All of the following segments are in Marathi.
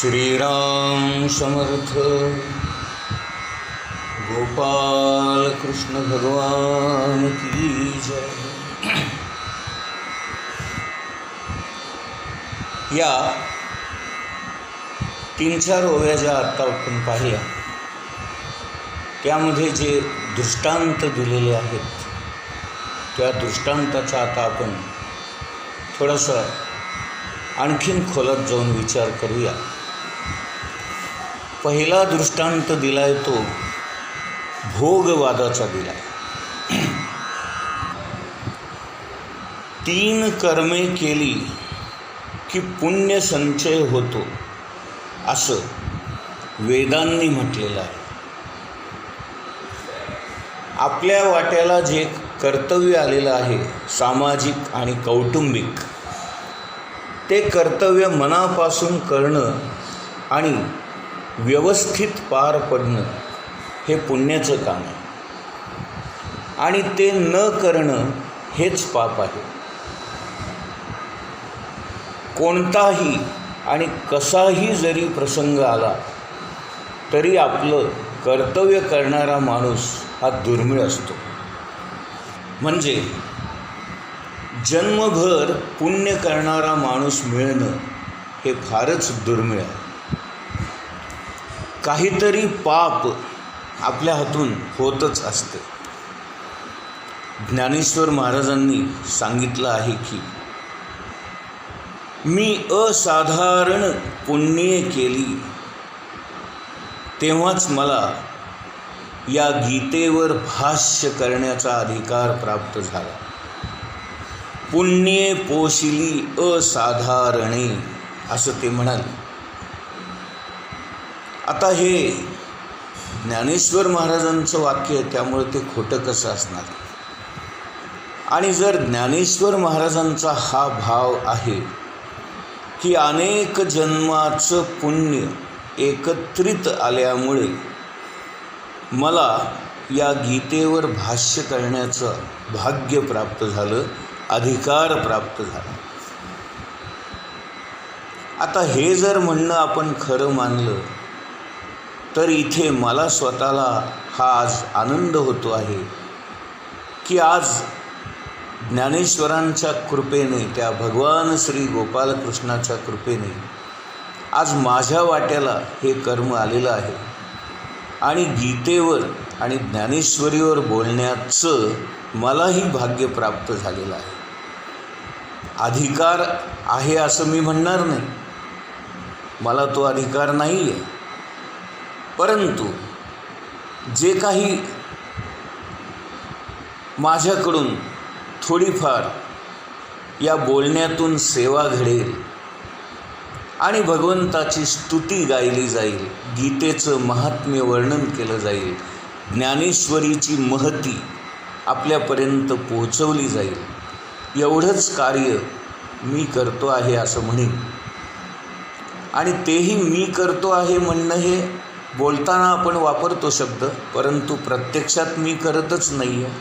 श्रीराम समर्थ. गोपाल कृष्ण भगवान की जय. या 3-4 ओव्या ज्या आत्ता आपण पाहिल्या त्यामध्ये जे दृष्टांत दिलेले आहेत त्या दृष्टांताचा आता आपण थोडासा आणखीन खोलात जाऊन विचार करूया. पहिला दृष्टांत दिलाय तो भोगवादाचा दिलाय. 3 कर्मे केली की पुण्य संचय होतो असं वेदांनी म्हटलेलं आहे. आपल्या वाट्याला जे कर्तव्य आलेलं आहे सामाजिक आणि कौटुंबिक, ते कर्तव्य मनापासून करणं आणि व्यवस्थित पार पडणं हे पुण्याचं काम आहे आणि ते न करणं हेच पाप आहे. कोणताही आणि कसाही जरी प्रसंग आला तरी आपलं कर्तव्य करणारा माणूस हा दुर्मिळ असतो. म्हणजे जन्मभर पुण्य करणारा माणूस मिळणं हे फारच दुर्मिळ आहे. काहीतरी पाप आपल्या हातून होतच असते. ज्ञानेश्वर महाराजांनी सांगितलं आहे की मी असाधारण पुण्ये केली तेव्हाच मला या गीतेवर भाष्य करण्याचा अधिकार प्राप्त झाला. पुण्ये पोशिली असाधारणे असं ते म्हणाले. आता हे ज्ञानेश्वर महाराजांचं वाक्य आहे त्यामुळे ते खोटं कसं असणार. आणि जर ज्ञानेश्वर महाराजांचा हा भाव आहे की अनेक जन्माचं पुण्य एकत्रित आल्यामुळे मला या गीतेवर भाष्य करण्याचं भाग्य प्राप्त झालं, अधिकार प्राप्त झाला. आता हे जर म्हणणं आपण खरं मानलं तर इथे मला स्वतःला हा आज आनंद होतो आहे की आज ज्ञानेश्वरांच्या कृपेने, त्या भगवान श्री गोपालकृष्णाच्या कृपेने आज माझ्या वाट्याला हे कर्म आलेलं आहे आणि गीतेवर आणि ज्ञानेश्वरीवर बोलण्याचं मलाही भाग्य प्राप्त झालेलं आहे. अधिकार आहे असं मी म्हणणार नाही, मला तो अधिकार नाही आहे. परंतु जे काही माझ्याकडून थोडीफार या बोलण्यातून सेवा घडेल आणि भगवंताची स्तुती गायली जाईल, गीतेचं महात्म्य वर्णन केलं जाईल, ज्ञानेश्वरीची महती आपल्यापर्यंत पोहोचवली जाईल, एवढंच कार्य मी करतो आहे असं म्हणेन. आणि तेही मी करतो आहे म्हणणं हे बोलताना आपण वापरतो शब्द, परंतु प्रत्यक्षात मी करतच नाही आहे.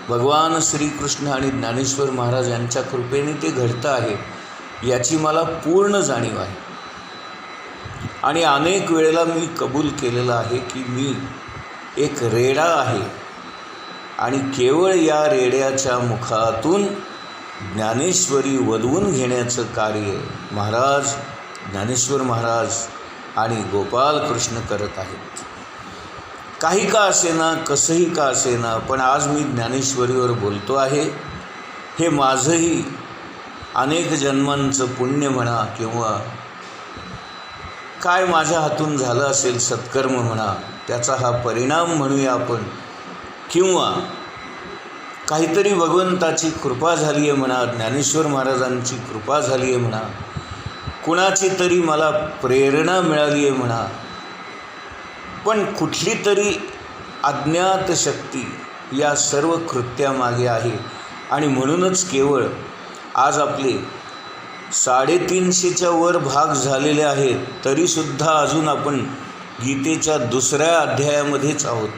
भगवान श्रीकृष्ण आणि ज्ञानेश्वर महाराज यांच्या कृपेने ते घडतं आहे याची मला पूर्ण जाणीव आहे. आणि अनेक वेळेला मी कबूल केलेलं आहे की मी एक रेडा आहे आणि केवळ या रेड्याच्या मुखातून ज्ञानेश्वरी वदवून घेण्याचं कार्य महाराज, ज्ञानेश्वर महाराज आणि गोपालकृष्ण करत आहेत. काही का असेना, कसंही का असेना, पण आज मी ज्ञानेश्वरीवर बोलतो आहे. हे माझंही अनेक जन्मांचं पुण्य म्हणा किंवा काय माझ्या हातून झालं असेल सत्कर्म म्हणा, त्याचा हा परिणाम म्हणूया आपण, किंवा काहीतरी भगवंताची कृपा झाली आहे म्हणा, ज्ञानेश्वर महाराजांची कृपा झाली आहे म्हणा, कुणाची तरी मला प्रेरणा मिळाली आहे म्हणा, पण कुठली तरी अज्ञात शक्ती या सर्व कृत्यामागे आहे. आणि म्हणूनच केवळ आज आपले 350च्या वर भाग झालेले आहेत तरीसुद्धा अजून आपण गीतेच्या 2ऱ्या अध्यायामध्येच आहोत.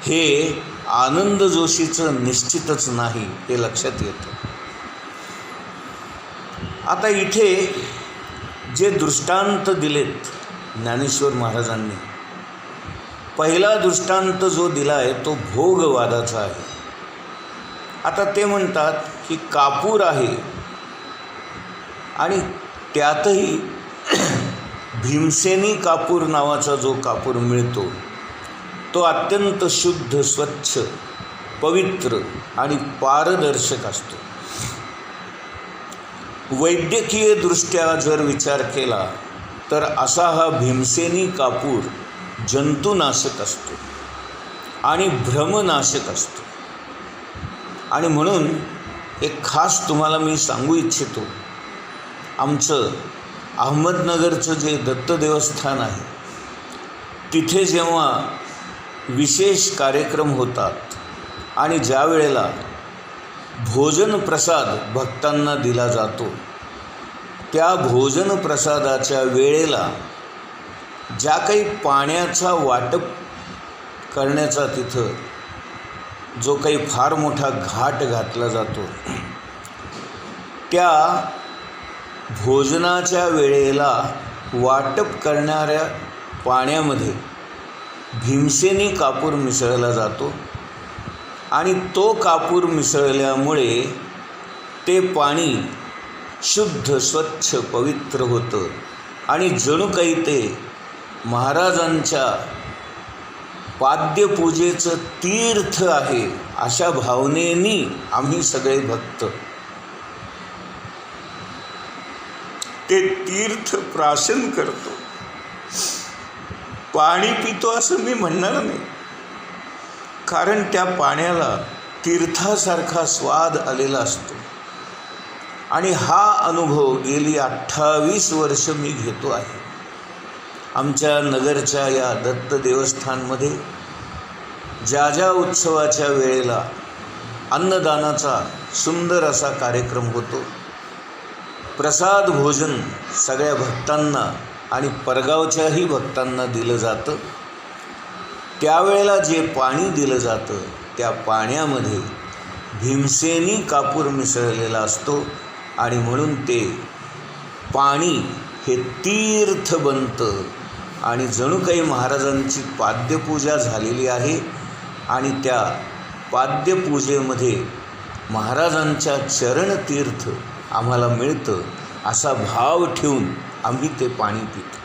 हे आनंद जोशीचं निश्चितच नाही, हे लक्षात येतं. आता इथे जे दृष्टांत दिलेत ज्ञानेश्वर महाराजांनी, पहिला दृष्टांत जो दिला आहे तो भोगवादाचा आहे. आता ते म्हणतात की कापूर आहे आणि त्यातही भीमसेनी कापूर नावाचा जो कापूर मिळतो तो अत्यंत शुद्ध, स्वच्छ, पवित्र आणि पारदर्शक असतो. वैद्यकीय दृष्ट्या जर विचार केला तर असा हा भीमसेनी कापूर जंतुनाशक असतो आणि भ्रमनाशक असतो. आणि म्हणून एक खास तुम्हाला मी सांगू इच्छितो, आमचं अहमदनगरचं जे दत्त देवस्थान आहे तिथे जेव्हा विशेष कार्यक्रम होतात आणि ज्या वेळेला भोजन प्रसाद भक्तांना दिला जातो, त्या भोजन प्रसादाच्या वेळेला ज्या काही पाण्याचा वाटप करण्याचा तिथं जो काही फार मोठा घाट घातला जातो, त्या भोजनाच्या वेळेला वाटप करणाऱ्या पाण्यामध्ये भीमसेनी कापूर मिसळला जातो आणि तो कापूर मिसळल्यामुळे ते पाणी शुद्ध, स्वच्छ, पवित्र होतं आणि जणू काही ते महाराजांच्या पाद्यपूजेचं तीर्थ आहे अशा भावनेनी आम्ही सगळे भक्त ते तीर्थ प्राशन करतो. पाणी पितो असं मी म्हणणार नाही, कारण त्या पाण्याला तीर्थासारखा स्वाद आलेला असतो. आणि हा अनुभव गेली 28 वर्ष मी घेतो आहे. आमच्या नगरच्या या दत्त देवस्थानमध्ये ज्या ज्या उत्सवाच्या वेळेला अन्नदानाचा सुंदर असा कार्यक्रम होतो, प्रसाद भोजन सगळ्या भक्तांना आणि परगावच्याही भक्तांना दिलं जातं, त्यावेळेला जे पाणी दिलं जातं त्या पाण्यामध्ये भीमसेनी कापूर मिसळलेला असतो आणि म्हणून ते पाणी हे तीर्थ बनतं आणि जणू काही महाराजांची पाद्यपूजा झालेली आहे आणि त्या पाद्यपूजेमध्ये महाराजांच्या चरणतीर्थ आम्हाला मिळतं असा भाव ठेवून आम्ही ते पाणी पितो.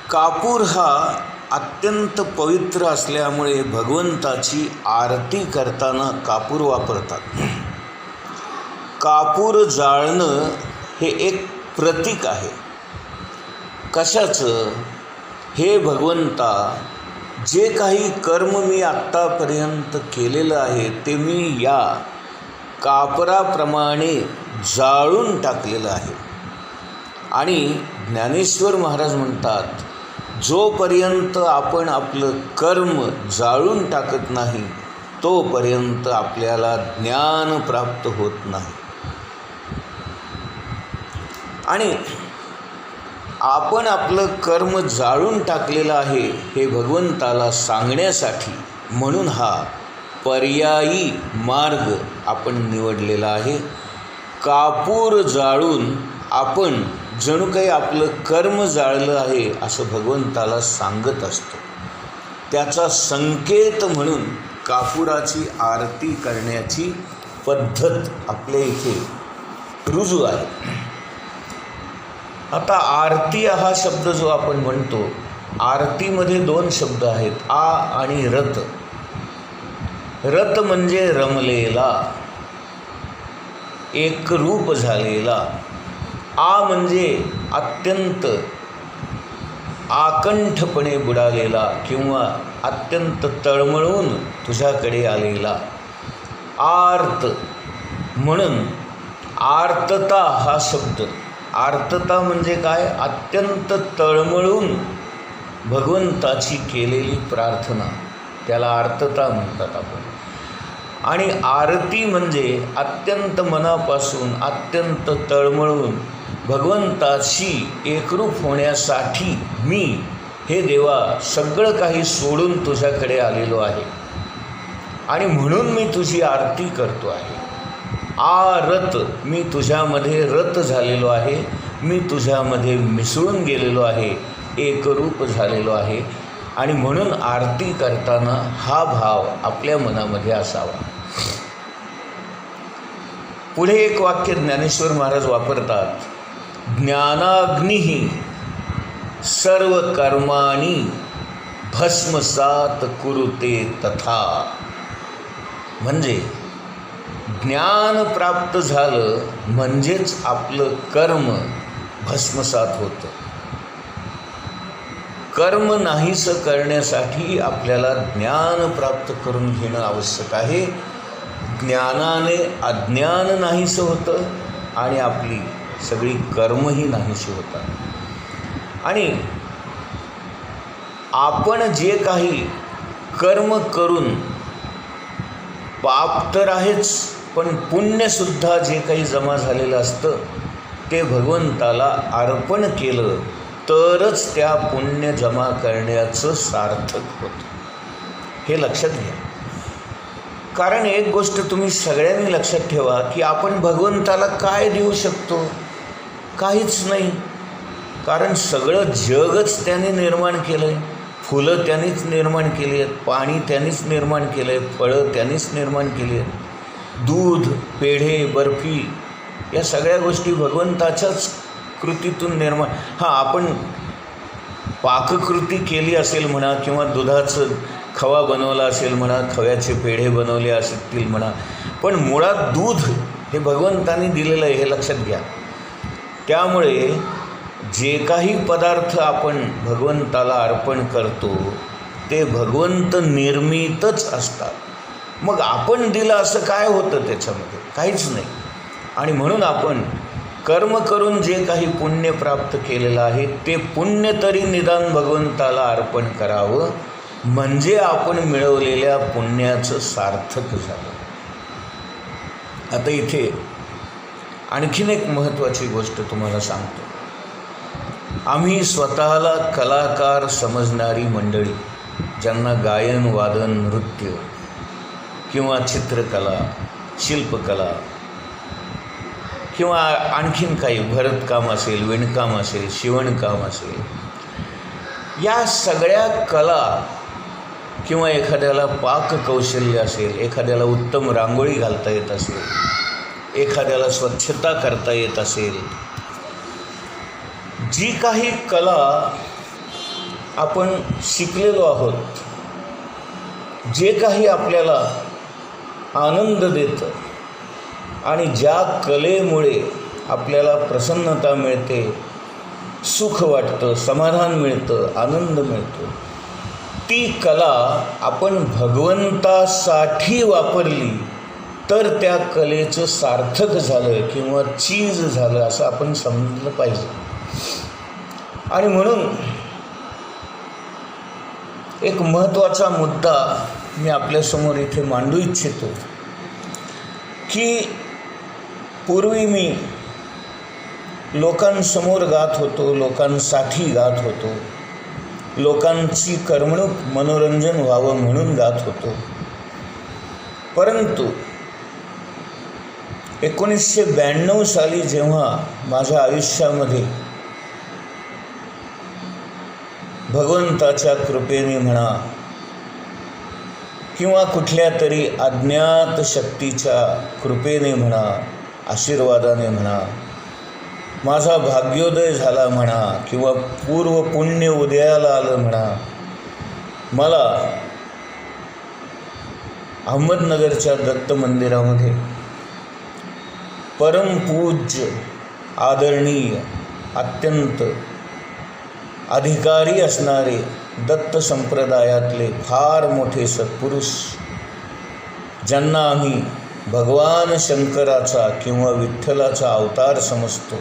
कापूर हा अत्यंत पवित्र असल्यामुळे भगवंताची आरती करताना कापूर वापरतात. कापूर जाळणं हे एक प्रतीक आहे. कशाचं? हे भगवंता, जे काही कर्म मी आत्तापर्यंत केलेलं आहे ते मी या कापराप्रमाणे जाळून टाकलेलं आहे. आणि ज्ञानेश्वर महाराज म्हणतात, जोपर्यंत आपण आपलं कर्म जाळून टाकत नाही तोपर्यंत आपल्याला ज्ञान प्राप्त होत नाही. आणि आपण आपलं कर्म जाळून टाकलेलं आहे हे भगवंताला सांगण्यासाठी म्हणून हा पर्यायी मार्ग आपण निवडलेला आहे. कापूर जाळून आपण जणू काही आपलं कर्म जाळलं आहे असं भगवंताला सांगत असतो. त्याचा संकेत म्हणून कापुराची आरती करण्याची पद्धत आपल्या इथे रुजू आहे. आता आरती हा शब्द जो आपण म्हणतो, आरतीमध्ये 2 शब्द आहेत, आ आणि रत. रत म्हणजे रमलेला, एकरूप झालेला. आ म्हणजे अत्यंत आकंठपणे बुडालेला किंवा अत्यंत तळमळून तुझ्याकडे आलेला. आर्त म्हणून आर्तता हा शब्द, आर्तता म्हणजे काय? अत्यंत तळमळून भगवंताची केलेली प्रार्थना, त्याला आर्तता म्हणतात आपण. आणि आरती म्हणजे अत्यंत मनापासून, अत्यंत तळमळून भगवंताशी एकरूप होण्यासाठी मी हे देवा सगळं काही सोडून तुझ्याकडे आलेलो आहे आणि म्हणून मी तुझी आरती करतो आहे. आरत, मी तुझ्यामध्ये रत झालेलो आहे, मी तुझ्यामध्ये मिसळून गेलेलो आहे, एकरूप झालेलो आहे. आणि म्हणून आरती करताना हा भाव आपल्या मनामध्ये असावा. पुढे एक वाक्य ज्ञानेश्वर महाराज वापरतात, ज्ञानाग्निः सर्व कर्माणि भस्मसात कुरुते तथा. म्हणजे ज्ञान प्राप्त झालं म्हणजेच आपलं कर्म भस्मसात होतं. कर्म नाहीसं करण्यासाठी आपल्याला ज्ञान प्राप्त करून घेणं आवश्यक आहे. ज्ञानाने अज्ञान नाहीसं होतं आणि आपली सगळी कर्मही नाहीशी होतात. आणि आपण जे काही कर्म करून, पाप तर आहेच पण पुण्यसुद्धा जे काही जमा झालेलं असतं ते भगवंताला अर्पण केलं तरच त्या पुण्य जमा करण्याचं सार्थक होतं. हे लक्षात घ्या. कारण एक गोष्ट तुम्ही सगळ्यांनी लक्षात ठेवा की आपण भगवंताला काय देऊ शकतो? काहीच नाही. कारण सगळं जगच त्याने निर्माण केलं आहे. फुलं त्यांनीच निर्माण केली आहेत, पाणी त्यांनीच निर्माण केलं आहे, फळं त्यांनीच निर्माण केली आहेत, दूध, पेढे, बर्फी या सगळ्या गोष्टी भगवंताच्याच कृतीतून निर्माण. आपण पाककृती केली असेल म्हणा, किंवा दुधाचं खवा बनवला असेल म्हणा, खव्याचे पेढे बनवले असतील म्हणा, पण मुळात दूध हे भगवंताने दिलेलं आहे, हे लक्षात घ्या. त्यामुळे जे काही पदार्थ आपण भगवंताला अर्पण करतो ते भगवंत निर्मितच असतात. मग आपण दिलं असं काय होतं त्याच्यामध्ये? काहीच नाही. आणि म्हणून आपण कर्म करून जे काही पुण्य प्राप्त केलेलं आहे ते पुण्य तरी निदान भगवंताला अर्पण करावं, म्हणजे आपण मिळवलेल्या पुण्याचं सार्थक झालं. आता इथे आणखीन एक महत्त्वाची गोष्ट तुम्हाला सांगतो. आम्ही स्वतःला कलाकार समजणारी मंडळी, ज्यांना गायन, वादन, नृत्य किंवा चित्रकला, शिल्पकला किंवा आणखीन काही भरतकाम असेल, विणकाम असेल, शिवणकाम असेल, या सगळ्या कला, किंवा एखाद्याला पाककौशल्य असेल, एखाद्याला उत्तम रांगोळी घालता येत असेल, एखाद्याला स्वच्छता करता येत असेल, जी काही कला आपण शिकलेलो आहोत, जे काही आपल्याला आनंद देतं आणि ज्या कलेमुळे आपल्याला प्रसन्नता मिळते, सुख वाटतं, समाधान मिळतं, आनंद मिळतो, ती कला आपण भगवंतासाठी वापरली तर त्या कलेचं सार्थक झालं किंवा चीज झालं असं आपण समजलं पाहिजे. आणि म्हणून एक महत्त्वाचा मुद्दा मी आपल्यासमोर इथे मांडू इच्छितो की पूर्वी मी लोकांसमोर गात होतो, लोकांसाठी गात होतो, लोकांची करमणूक, मनोरंजन व्हावं म्हणून गात होतो. परंतु 1992 साली जेव्हा माझ्या आयुष्यामध्ये भगवंताच्या कृपेने म्हणा किंवा कुठल्या तरी अज्ञात शक्तीच्या कृपेने म्हणा, आशीर्वादाने म्हणा, माझा भाग्योदय झाला म्हणा किंवा पूर्व पुण्य उदयाला आलं म्हणा, मला अहमदनगरच्या दत्त मंदिरामध्ये परमपूज्य, आदरणीय, अत्यंत अधिकारी असणारे दत्त संप्रदायातले फार मोठे सत्पुरुष, ज्यांना आम्ही भगवान शंकराचा किंवा विठ्ठलाचा अवतार समजतो,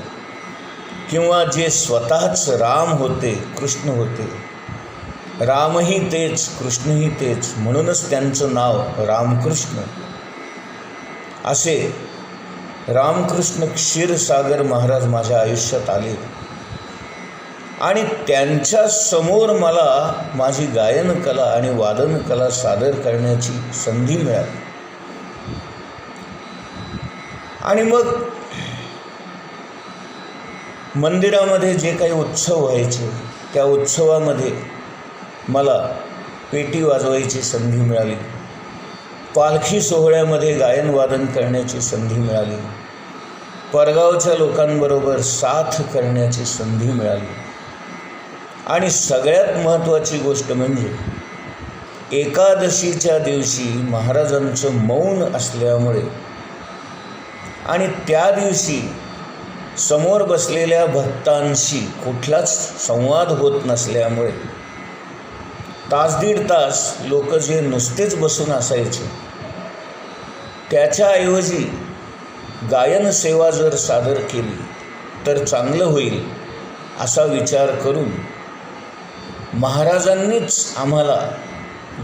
किंवा जे स्वतःच राम होते, कृष्ण होते, रामही तेच, कृष्णही तेच, म्हणूनच त्यांचं नाव रामकृष्ण, असे रामकृष्ण क्षीरसागर महाराज माझ्या आयुष्यात आले. आणि त्यांच्या समोर मला माझी गायन कला आणि वादन कला सादर करण्याची संधी मिळाली. आणि मग मंदिरामध्ये जे काही उत्सव व्हायचे त्या उत्सवामध्ये मला पेटी वाजवायची संधी मिळाली, पालखी सोहळ्यामध्ये गायन वादन करण्याची संधी मिळाली, परगावच्या लोकांबरोबर साथ करण्याची संधी मिळाली. आणि सगळ्यात महत्त्वाची गोष्ट म्हणजे एकादशीच्या दिवशी महाराजांचं मौन असल्यामुळे आणि त्या दिवशी समोर बसलेल्या भक्तांशी कुठलाच संवाद होत नसल्यामुळे तास दीड तास लोक जे नुसतेच बसून असायचे त्याच्याऐवजी गायन सेवा जर सादर केली तर चांगलं होईल असा विचार करून महाराजांनीच आम्हाला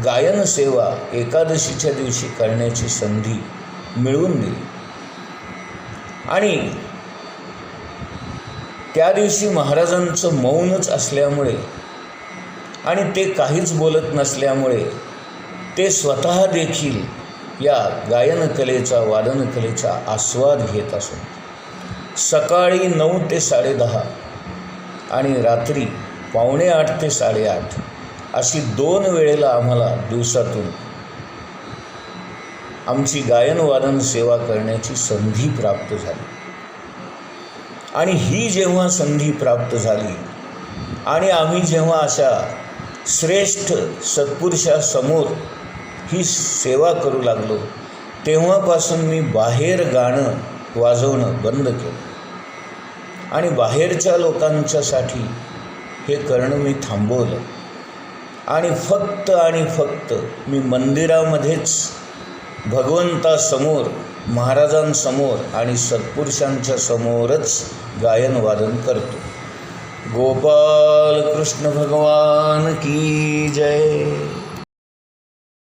गायन सेवा एकादशीच्या दिवशी करण्याची संधी मिळवून दिली. आणि त्या दिवशी महाराजांचं मौनच असल्यामुळे आणि ते काहीच बोलत नसल्यामुळे ते स्वतः देखील या गायनकलेचा वादनकलेचा आस्वाद घेत असत. सकाळी 9 ते 10:30 आणि रात्री 7:45 ते 8:30 अशी 2 वेळेला आम्हाला दिवसातून आमची गायन वादन सेवा करण्याची संधी प्राप्त झाली. आणि ही जेव्हा संधी प्राप्त झाली आणि आम्ही जेव्हा अशा श्रेष्ठ सत्पुरुषासमोर ही सेवा करू लागलो तेव्हापासून मी बाहेर गाणं वाजवणं बंद केलं आणि बाहेरच्या लोकांच्यासाठी हे करणं मी थांबवलं आणि फक्त मी मंदिरामध्येच भगवंतासमोर, महाराजांसमोर आणि सत्पुरुषांच्या समोरच गायन वादन करतो. गोपाल कृष्ण भगवान की जय.